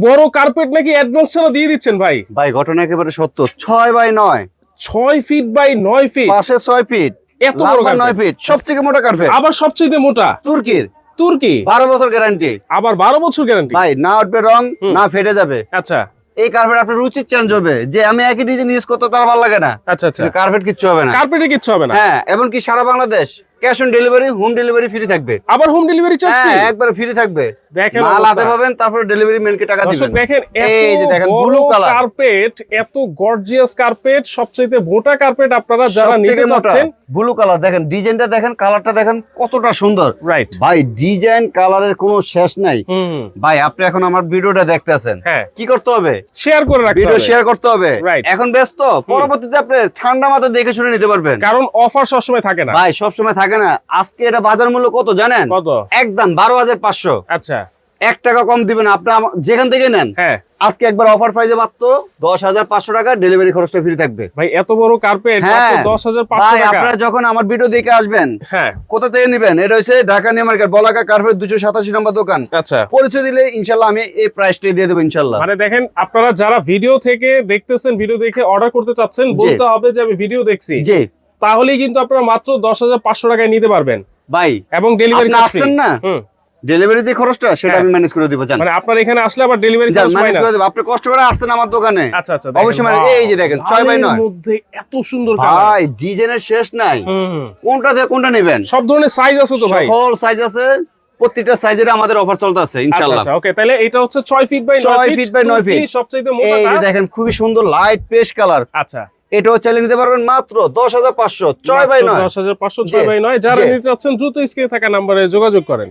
বড় কার্পেট নাকি অ্যাডভান্স ছাড়া দিয়ে দিচ্ছেন ভাই? ভাই ঘটনা একেবারে সত্য। 6x9, 6 ফিট বাই 9 ফিট, পাশে 6 ফিট, এত বড় লম্বা 9 কার্পেট, ফিট, সবচেয়ে মোটা কার্পেট, আবার সবচেয়ে মোটা তুর্কির, তুর্কি, 12 বছর গ্যারান্টি, আবার 12 বছর গ্যারান্টি। ভাই না উঠবে রং, না ফেটে যাবে। আচ্ছা এই কার্পেট আপনার রুচি চেঞ্জ হবে, যে আমি একই ডিজাইন ইউজ করতে তার ভালো লাগে না, আচ্ছা আচ্ছা, কার্পেট কিচ্ছু হবে না, কার্পেটে কিচ্ছু হবে না। হ্যাঁ। এমনকি সারা Bangladesh cash on delivery, home delivery free থাকবে। আবার হোম ডেলিভারি চার্জ হ্যাঁ, একবার ফ্রি থাকবে। দেখেন মাল হাতে অবস্থা। পাবেন, তারপরে ডেলিভারি ম্যানকে টাকা দর্শক দিবেন। দেখেন, এই যে দেখেন ব্লু কালার কার্পেট, এত গর্জিয়াস কার্পেট, সবচেয়ে মোটা কার্পেট আপনারা যারা নিতে চাচ্ছেন। ব্লু কালার দেখেন, ডিজাইনটা দেখেন, কালারটা দেখেন কতটা সুন্দর। রাইট ভাই ডিজাইন কালারের কোনো শেষ নাই। হুম, ভাই আপনি এখন আমার ভিডিওটা দেখতেছেন, হ্যাঁ, কি করতে হবে? শেয়ার করে রাখতে ভিডিও হবে, শেয়ার করতে হবে। Right. এখন ব্যস্ত, পরবর্তীতে আপনি ঠান্ডা মাথায় দেখে শুনে নিতে পারবেন, কারণ অফার সবসময় থাকে না ভাই সব সময় থাকে না। আজকে এটা বাজার মূল্য কত জানেন? কত? একদম 12,500। আচ্ছা 1 টাকা কম দিবেন আপনি যেখান থেকে নেন। হ্যাঁ আজকে একবার অফার প্রাইসে মাত্র 10,500 টাকা, ডেলিভারি খরচটা ফ্রি থাকবে। ভাই, এত বড় কার্পেট হ্যাঁ। মাত্র 10,500 ভাই টাকা। আপনারা যখন আমার ভিডিও দেখে আসবেন, হ্যাঁ কোথা থেকে নেবেন? এটা হচ্ছে ঢাকা নিউ মার্কেট, বলাকা কার্পেট, 287 নম্বর দোকান। আচ্ছা, পরিচয় দিলে ইনশাল্লাহ আমি এই প্রাইসটাই দিয়ে দেবো ইনশাল্লাহ। মানে দেখেন, আপনারা যারা ভিডিও থেকে দেখতেছেন, ভিডিও দেখে অর্ডার করতে চাচ্ছেন, বলতে হবে যে আমি ভিডিও দেখছি, জি তাহলেই কিন্তু আপনারা মাত্র 10,500 টাকায় নিতে পারবেন। ভাই, এবং ডেলিভারি আপনি আসছেন না, ডেলিভারি যে খরচটা সেটা আমি ম্যানেজ করে দিব। জান মানে আপনার এখানে আসলে আবার ডেলিভারি চার্জ ম্যানেজ করে মাইনাস। দেব। আপনি কষ্ট করে আসছেন আমার দোকানে, আচ্ছা আচ্ছা, অবশ্যই মানে এই যে দেখেন 6x9 মধ্যে এত সুন্দর ভাই, ডিজাইনের শেষ নাই। কোনটা থেকে কোনটা নেবেন? সব ধরনের সাইজ আছে তো ভাই? সকল সাইজ আছে, প্রত্যেকটা সাইজের আমাদের অফার চলতেছে ইনশাআল্লাহ। আচ্ছা ওকে, তাহলে এটা হচ্ছে 6 feet by 6 feet by 9 feet, সবচেয়ে এই মোটা। যে দেখেন খুবই সুন্দর লাইট পেস্ট কালার। আচ্ছা, এটাও চাইলে নিতে পারবেন মাত্র 10,500, 6x9। 10,500 6x9। যারা নিতে চাচ্ছেন দ্রুত স্ক্রিনে থাকা নম্বরে যোগাযোগ করেন।